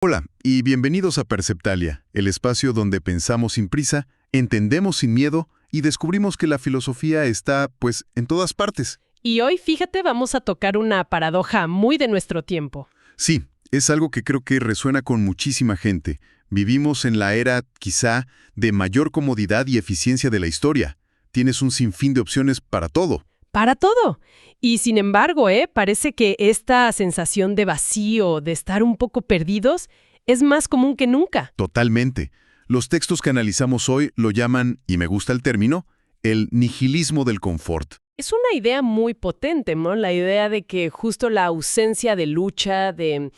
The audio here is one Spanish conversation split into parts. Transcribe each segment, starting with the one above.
Hola y bienvenidos a Perceptalia, el espacio donde pensamos sin prisa, entendemos sin miedo y descubrimos que la filosofía está, pues, en todas partes. Y hoy, fíjate, vamos a tocar una paradoja muy de nuestro tiempo. Sí, es algo que creo que resuena con muchísima gente. Vivimos en la era, quizá, de mayor comodidad y eficiencia de la historia. Tienes un sinfín de opciones para todo. Para todo. Y sin embargo, parece que esta sensación de vacío, de estar un poco perdidos, es más común que nunca. Totalmente. Los textos que analizamos hoy lo llaman, y me gusta el término, el nihilismo del confort. Es una idea muy potente, ¿no? La idea de que justo la ausencia de lucha, de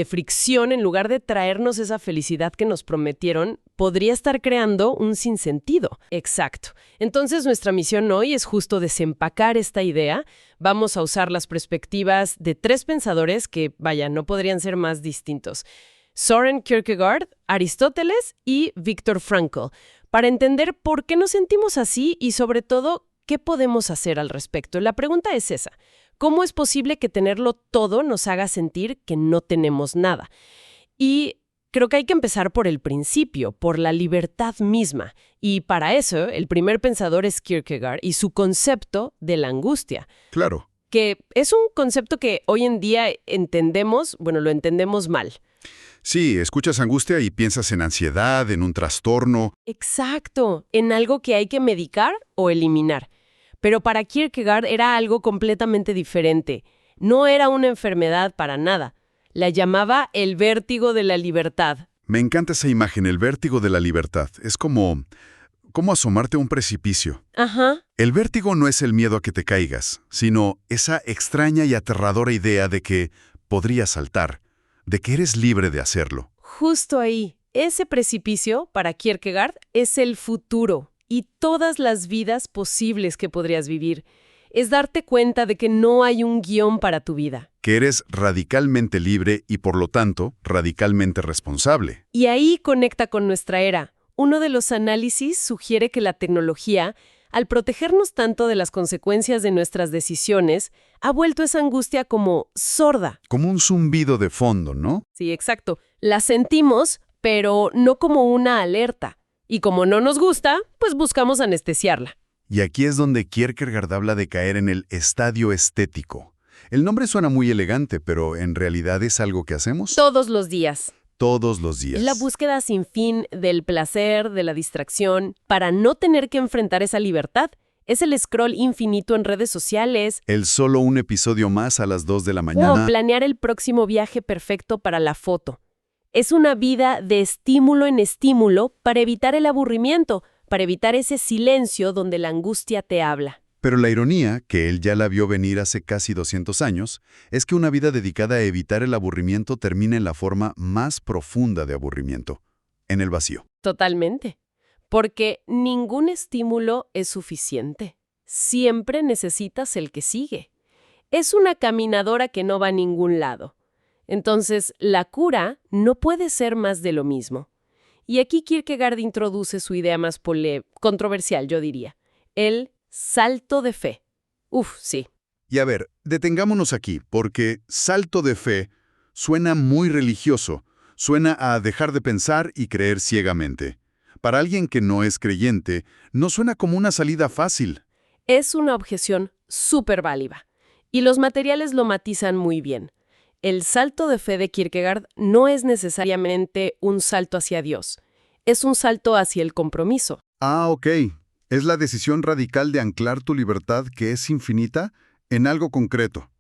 fricción, en lugar de traernos esa felicidad que nos prometieron, podría estar creando un sinsentido. Exacto. Entonces, nuestra misión hoy es justo desempacar esta idea. Vamos a usar las perspectivas de tres pensadores que, vaya, no podrían ser más distintos. Søren Kierkegaard, Aristóteles y Viktor Frankl, para entender por qué nos sentimos así y, sobre todo, ¿qué podemos hacer al respecto? La pregunta es esa. ¿Cómo es posible que tenerlo todo nos haga sentir que no tenemos nada? Y creo que hay que empezar por el principio, por la libertad misma. Y para eso, el primer pensador es Kierkegaard y su concepto de la angustia. Claro. Que es un concepto que hoy en día entendemos, bueno, lo entendemos mal. Sí, escuchas angustia y piensas en ansiedad, en un trastorno. Exacto, en algo que hay que medicar o eliminar. Pero para Kierkegaard era algo completamente diferente. No era una enfermedad para nada. La llamaba el vértigo de la libertad. Me encanta esa imagen, el vértigo de la libertad. Es como asomarte a un precipicio. Ajá. El vértigo no es el miedo a que te caigas, sino esa extraña y aterradora idea de que podrías saltar, de que eres libre de hacerlo. Justo ahí. Ese precipicio, para Kierkegaard, es el futuro y todas las vidas posibles que podrías vivir. Es darte cuenta de que no hay un guión para tu vida. Que eres radicalmente libre y, por lo tanto, radicalmente responsable. Y ahí conecta con nuestra era. Uno de los análisis sugiere que la tecnología, al protegernos tanto de las consecuencias de nuestras decisiones, ha vuelto esa angustia como sorda. Como un zumbido de fondo, ¿no? Sí, exacto. La sentimos, pero no como una alerta. Y como no nos gusta, pues buscamos anestesiarla. Y aquí es donde Kierkegaard habla de caer en el estadio estético. El nombre suena muy elegante, pero ¿en realidad es algo que hacemos? Todos los días. Todos los días. Es la búsqueda sin fin del placer, de la distracción, para no tener que enfrentar esa libertad. Es el scroll infinito en redes sociales. El solo un episodio más a las 2 de la mañana. O planear el próximo viaje perfecto para la foto. Es una vida de estímulo en estímulo para evitar el aburrimiento, para evitar ese silencio donde la angustia te habla. Pero la ironía, que él ya la vio venir hace casi 200 años, es que una vida dedicada a evitar el aburrimiento termina en la forma más profunda de aburrimiento, en el vacío. Totalmente. Porque ningún estímulo es suficiente. Siempre necesitas el que sigue. Es una caminadora que no va a ningún lado. Entonces, la cura no puede ser más de lo mismo. Y aquí Kierkegaard introduce su idea más controversial, yo diría. El salto de fe. Sí. Y a ver, detengámonos aquí, porque salto de fe suena muy religioso, suena a dejar de pensar y creer ciegamente. Para alguien que no es creyente, no suena como una salida fácil. Es una objeción súper válida. Y los materiales lo matizan muy bien. El salto de fe de Kierkegaard no es necesariamente un salto hacia Dios. Es un salto hacia el compromiso. Ah, ok. Es la decisión radical de anclar tu libertad, que es infinita, en algo concreto.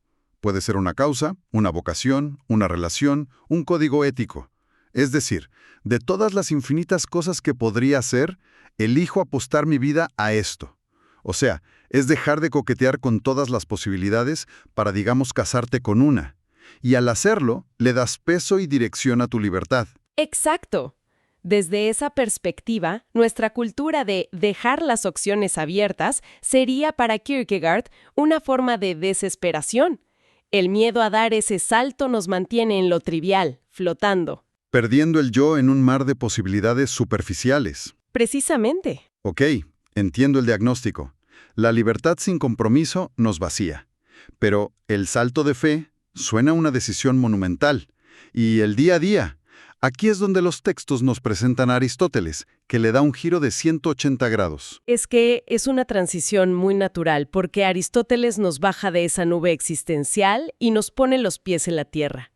Puede ser una causa, una vocación, una relación, un código ético. Es decir, de todas las infinitas cosas que podría hacer, elijo apostar mi vida a esto. O sea, es dejar de coquetear con todas las posibilidades para, digamos, casarte con una. Y al hacerlo, le das peso y dirección a tu libertad. Exacto. Desde esa perspectiva, nuestra cultura de dejar las opciones abiertas sería para Kierkegaard una forma de desesperación. El miedo a dar ese salto nos mantiene en lo trivial, flotando. Perdiendo el yo en un mar de posibilidades superficiales. Precisamente. Ok, entiendo el diagnóstico. La libertad sin compromiso nos vacía. Pero el salto de fe suena a una decisión monumental. Y el día a día, Aquí es donde los textos nos presentan a Aristóteles, que le da un giro de 180 grados. Es que es una transición muy natural, porque Aristóteles nos baja de esa nube existencial y nos pone los pies en la tierra.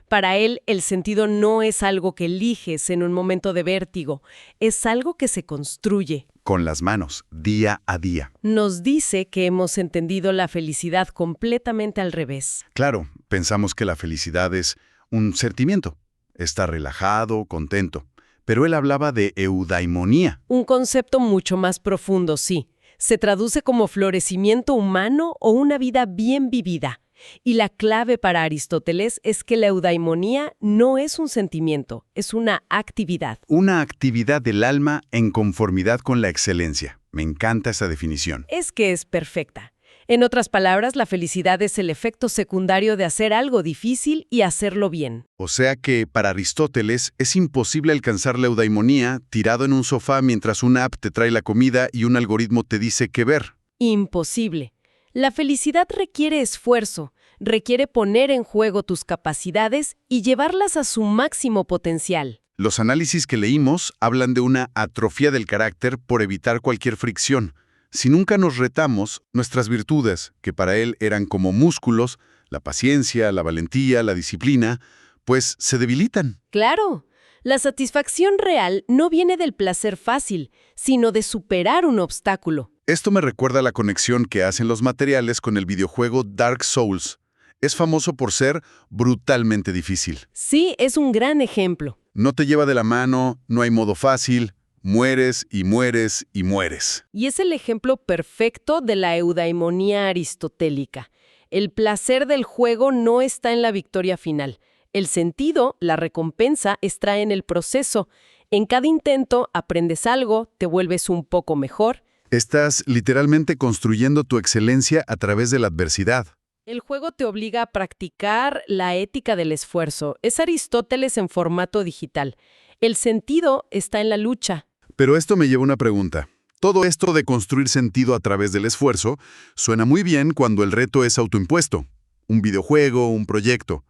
Para él, el sentido no es algo que eliges en un momento de vértigo, es algo que se construye. Con las manos, día a día. Nos dice que hemos entendido la felicidad completamente al revés. Claro, pensamos que la felicidad es un sentimiento. Estar relajado, contento. Pero él hablaba de eudaimonía. Un concepto mucho más profundo, sí. Se traduce como florecimiento humano o una vida bien vivida. Y la clave para Aristóteles es que la eudaimonía no es un sentimiento, es una actividad. Una actividad del alma en conformidad con la excelencia. Me encanta esa definición. Es que es perfecta. En otras palabras, la felicidad es el efecto secundario de hacer algo difícil y hacerlo bien. O sea que, para Aristóteles, es imposible alcanzar la eudaimonía tirado en un sofá mientras una app te trae la comida y un algoritmo te dice qué ver. Imposible. La felicidad requiere esfuerzo, requiere poner en juego tus capacidades y llevarlas a su máximo potencial. Los análisis que leímos hablan de una atrofia del carácter por evitar cualquier fricción. Si nunca nos retamos, nuestras virtudes, que para él eran como músculos, la paciencia, la valentía, la disciplina, pues se debilitan. Claro, la satisfacción real no viene del placer fácil, sino de superar un obstáculo. Esto me recuerda a la conexión que hacen los materiales con el videojuego Dark Souls. Es famoso por ser brutalmente difícil. Sí, es un gran ejemplo. No te lleva de la mano, no hay modo fácil. Mueres y mueres y mueres. Y es el ejemplo perfecto de la eudaimonía aristotélica. El placer del juego no está en la victoria final. El sentido, la recompensa, está en el proceso. En cada intento aprendes algo, te vuelves un poco mejor. Estás literalmente construyendo tu excelencia a través de la adversidad. El juego te obliga a practicar la ética del esfuerzo. Es Aristóteles en formato digital. El sentido está en la lucha. Pero esto me lleva a una pregunta. Todo esto de construir sentido a través del esfuerzo suena muy bien cuando el reto es autoimpuesto, un videojuego, un proyecto.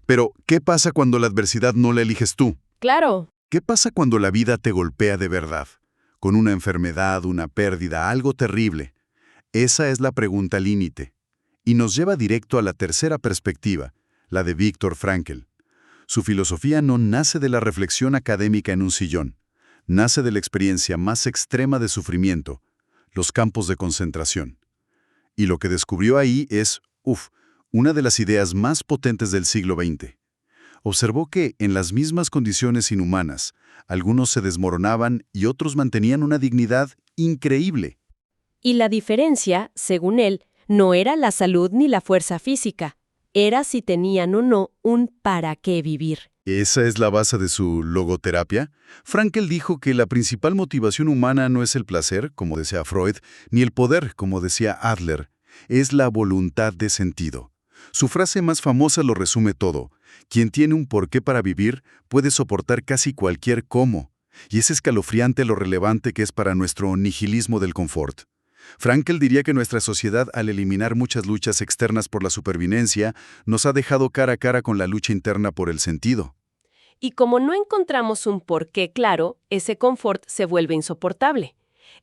Pero, ¿qué pasa cuando la adversidad no la eliges tú? Claro. ¿Qué pasa cuando la vida te golpea de verdad? Con una enfermedad, una pérdida, algo terrible. Esa es la pregunta límite. Y nos lleva directo a la tercera perspectiva, la de Viktor Frankl. Su filosofía no nace de la reflexión académica en un sillón. Nace de la experiencia más extrema de sufrimiento, los campos de concentración. Y lo que descubrió ahí es, una de las ideas más potentes del siglo XX. Observó que, en las mismas condiciones inhumanas, algunos se desmoronaban y otros mantenían una dignidad increíble. Y la diferencia, según él, no era la salud ni la fuerza física, era si tenían o no un para qué vivir. ¿Esa es la base de su logoterapia? Frankl dijo que la principal motivación humana no es el placer, como decía Freud, ni el poder, como decía Adler, es la voluntad de sentido. Su frase más famosa lo resume todo. Quien tiene un porqué para vivir puede soportar casi cualquier cómo, y es escalofriante lo relevante que es para nuestro nihilismo del confort. Frankl diría que nuestra sociedad, al eliminar muchas luchas externas por la supervivencia, nos ha dejado cara a cara con la lucha interna por el sentido. Y como no encontramos un porqué claro, ese confort se vuelve insoportable.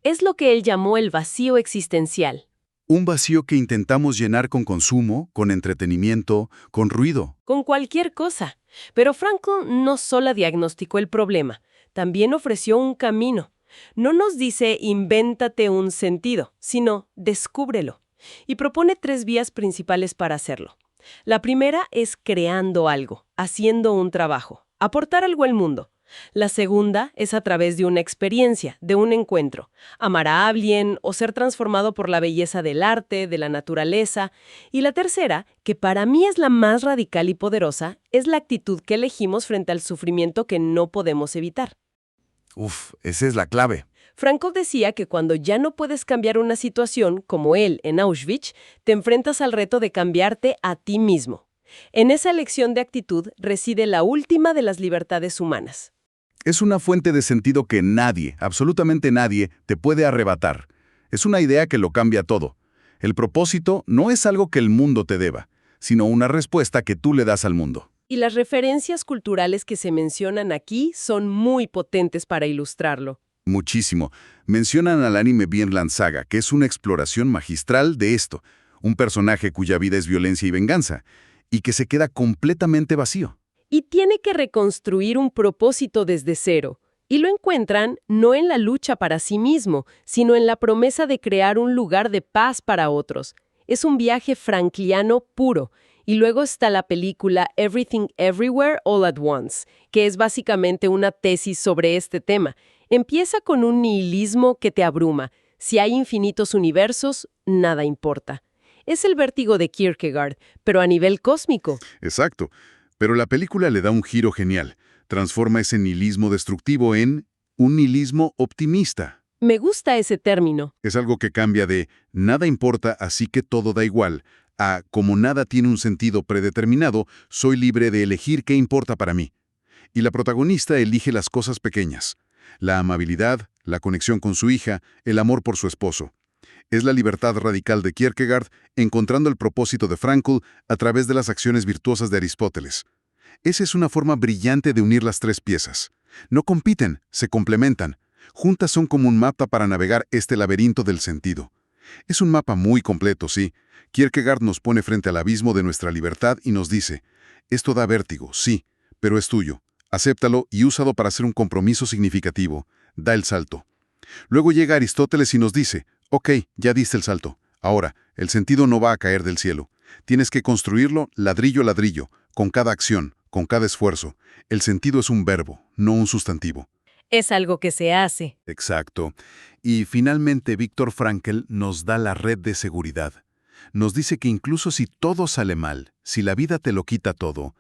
Es lo que él llamó el vacío existencial. Un vacío que intentamos llenar con consumo, con entretenimiento, con ruido. Con cualquier cosa. Pero Frankl no solo diagnosticó el problema, también ofreció un camino. No nos dice invéntate un sentido, sino descúbrelo. Y propone 3 vías principales para hacerlo. La primera es creando algo, haciendo un trabajo, aportar algo al mundo. La segunda es a través de una experiencia, de un encuentro, amar a alguien o ser transformado por la belleza del arte, de la naturaleza. Y la tercera, que para mí es la más radical y poderosa, es la actitud que elegimos frente al sufrimiento que no podemos evitar. Esa es la clave. Frankl decía que cuando ya no puedes cambiar una situación, como él en Auschwitz, te enfrentas al reto de cambiarte a ti mismo. En esa elección de actitud reside la última de las libertades humanas. Es una fuente de sentido que nadie, absolutamente nadie, te puede arrebatar. Es una idea que lo cambia todo. El propósito no es algo que el mundo te deba, sino una respuesta que tú le das al mundo. Y las referencias culturales que se mencionan aquí son muy potentes para ilustrarlo. Muchísimo. Mencionan al anime Vinland Saga, que es una exploración magistral de esto. Un personaje cuya vida es violencia y venganza, y que se queda completamente vacío. Y tiene que reconstruir un propósito desde cero. Y lo encuentran no en la lucha para sí mismo, sino en la promesa de crear un lugar de paz para otros. Es un viaje frankliano puro. Y luego está la película Everything Everywhere All at Once, que es básicamente una tesis sobre este tema. Empieza con un nihilismo que te abruma. Si hay infinitos universos, nada importa. Es el vértigo de Kierkegaard, pero a nivel cósmico. Exacto. Pero la película le da un giro genial. Transforma ese nihilismo destructivo en un nihilismo optimista. Me gusta ese término. Es algo que cambia de nada importa, así que todo da igual, a como nada tiene un sentido predeterminado, soy libre de elegir qué importa para mí. Y la protagonista elige las cosas pequeñas. La amabilidad, la conexión con su hija, el amor por su esposo. Es la libertad radical de Kierkegaard encontrando el propósito de Frankl a través de las acciones virtuosas de Aristóteles. Esa es una forma brillante de unir las tres piezas. No compiten, se complementan. Juntas son como un mapa para navegar este laberinto del sentido. Es un mapa muy completo, sí. Kierkegaard nos pone frente al abismo de nuestra libertad y nos dice, esto da vértigo, sí, pero es tuyo. Acéptalo y úsalo para hacer un compromiso significativo. Da el salto. Luego llega Aristóteles y nos dice, ok, ya diste el salto. Ahora, el sentido no va a caer del cielo. Tienes que construirlo ladrillo a ladrillo, con cada acción, con cada esfuerzo. El sentido es un verbo, no un sustantivo. Es algo que se hace. Exacto. Y finalmente Viktor Frankl nos da la red de seguridad. Nos dice que incluso si todo sale mal, si la vida te lo quita todo,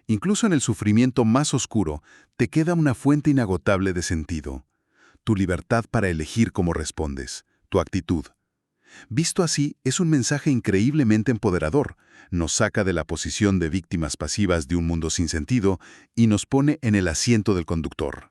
incluso en el sufrimiento más oscuro, te queda una fuente inagotable de sentido. Tu libertad para elegir cómo respondes, tu actitud. Visto así, es un mensaje increíblemente empoderador. Nos saca de la posición de víctimas pasivas de un mundo sin sentido y nos pone en el asiento del conductor.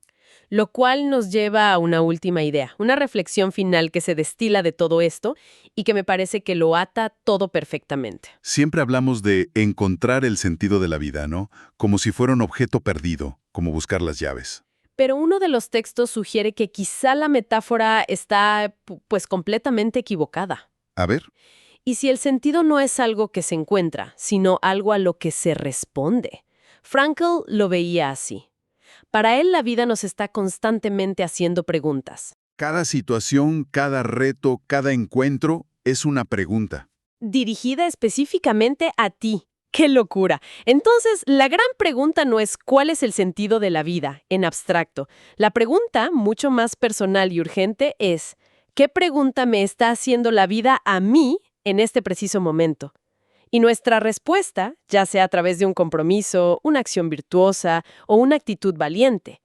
Lo cual nos lleva a una última idea, una reflexión final que se destila de todo esto y que me parece que lo ata todo perfectamente. Siempre hablamos de encontrar el sentido de la vida, ¿no? Como si fuera un objeto perdido, como buscar las llaves. Pero uno de los textos sugiere que quizá la metáfora está, pues, completamente equivocada. A ver. Y si el sentido no es algo que se encuentra, sino algo a lo que se responde. Frankl lo veía así. Para él la vida nos está constantemente haciendo preguntas. Cada situación, cada reto, cada encuentro es una pregunta. Dirigida específicamente a ti. ¡Qué locura! Entonces, la gran pregunta no es cuál es el sentido de la vida, en abstracto. La pregunta, mucho más personal y urgente, es ¿qué pregunta me está haciendo la vida a mí en este preciso momento? Y nuestra respuesta, ya sea a través de un compromiso, una acción virtuosa o una actitud valiente,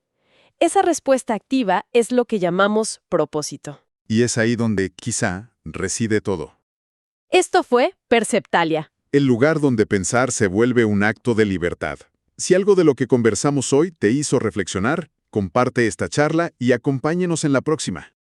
esa respuesta activa es lo que llamamos propósito. Y es ahí donde, quizá, reside todo. Esto fue Perceptalia. El lugar donde pensar se vuelve un acto de libertad. Si algo de lo que conversamos hoy te hizo reflexionar, comparte esta charla y acompáñenos en la próxima.